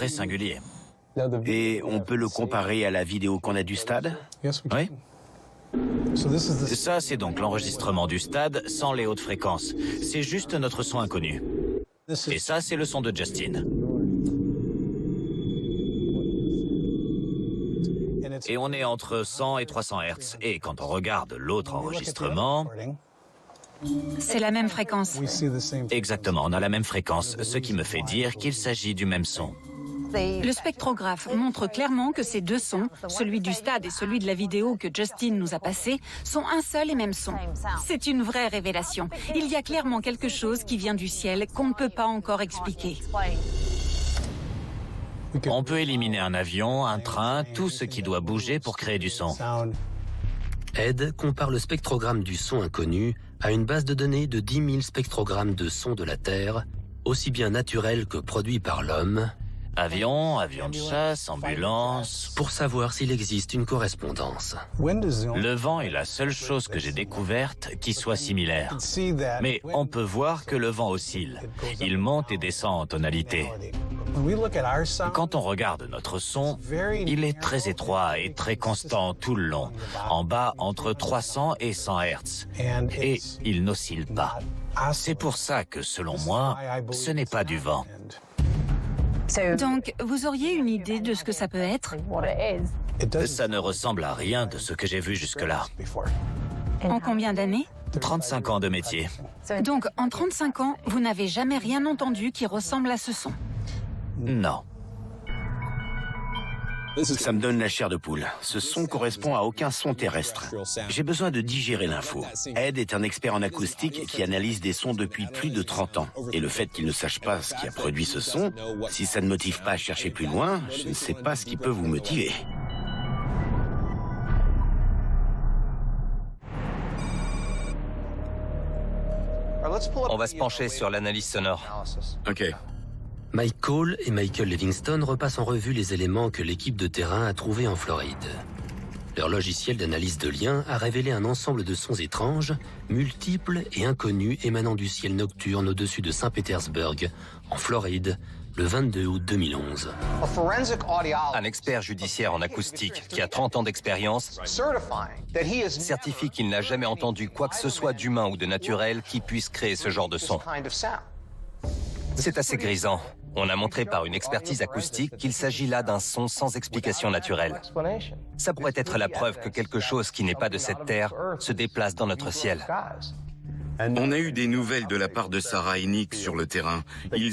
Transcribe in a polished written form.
très singulier. Et on peut le comparer à la vidéo qu'on a du stade? Oui. Ça, c'est donc l'enregistrement du stade sans les hautes fréquences. C'est juste notre son inconnu. Et ça, c'est le son de Justin. Et on est entre 100 et 300 Hz. Et quand on regarde l'autre enregistrement... C'est la même fréquence. Exactement, on a la même fréquence, ce qui me fait dire qu'il s'agit du même son. Le spectrographe montre clairement que ces deux sons, celui du stade et celui de la vidéo que Justin nous a passé, sont un seul et même son. C'est une vraie révélation. Il y a clairement quelque chose qui vient du ciel qu'on ne peut pas encore expliquer. On peut éliminer un avion, un train, tout ce qui doit bouger pour créer du son. Ed compare le spectrogramme du son inconnu à une base de données de 10 000 spectrogrammes de sons de la Terre, aussi bien naturels que produits par l'homme, Avion, avion de chasse, ambulance... pour savoir s'il existe une correspondance. Le vent est la seule chose que j'ai découverte qui soit similaire. Mais on peut voir que le vent oscille. Il monte et descend en tonalité. Quand on regarde notre son, il est très étroit et très constant tout le long, en bas entre 300 et 100 Hz. Et il n'oscille pas. C'est pour ça que, selon moi, ce n'est pas du vent. Donc, vous auriez une idée de ce que ça peut être? Ça ne ressemble à rien de ce que j'ai vu jusque-là. En combien d'années? 35 ans de métier. Donc, en 35 ans, vous n'avez jamais rien entendu qui ressemble à ce son? Non. Ça me donne la chair de poule. Ce son correspond à aucun son terrestre. J'ai besoin de digérer l'info. Ed est un expert en acoustique qui analyse des sons depuis plus de 30 ans. Et le fait qu'il ne sache pas ce qui a produit ce son, si ça ne motive pas à chercher plus loin, je ne sais pas ce qui peut vous motiver. On va se pencher sur l'analyse sonore. Ok. Mike Cole et Michael Livingston repassent en revue les éléments que l'équipe de terrain a trouvés en Floride. Leur logiciel d'analyse de liens a révélé un ensemble de sons étranges, multiples et inconnus émanant du ciel nocturne au-dessus de Saint-Pétersbourg, en Floride, le 22 août 2011. Un expert judiciaire en acoustique qui a 30 ans d'expérience certifie qu'il n'a jamais entendu quoi que ce soit d'humain ou de naturel qui puisse créer ce genre de son. C'est assez grisant. On a montré par une expertise acoustique qu'il s'agit là d'un son sans explication naturelle. Ça pourrait être la preuve que quelque chose qui n'est pas de cette terre se déplace dans notre ciel. On a eu des nouvelles de la part de Sarah et Nick sur le terrain. Ils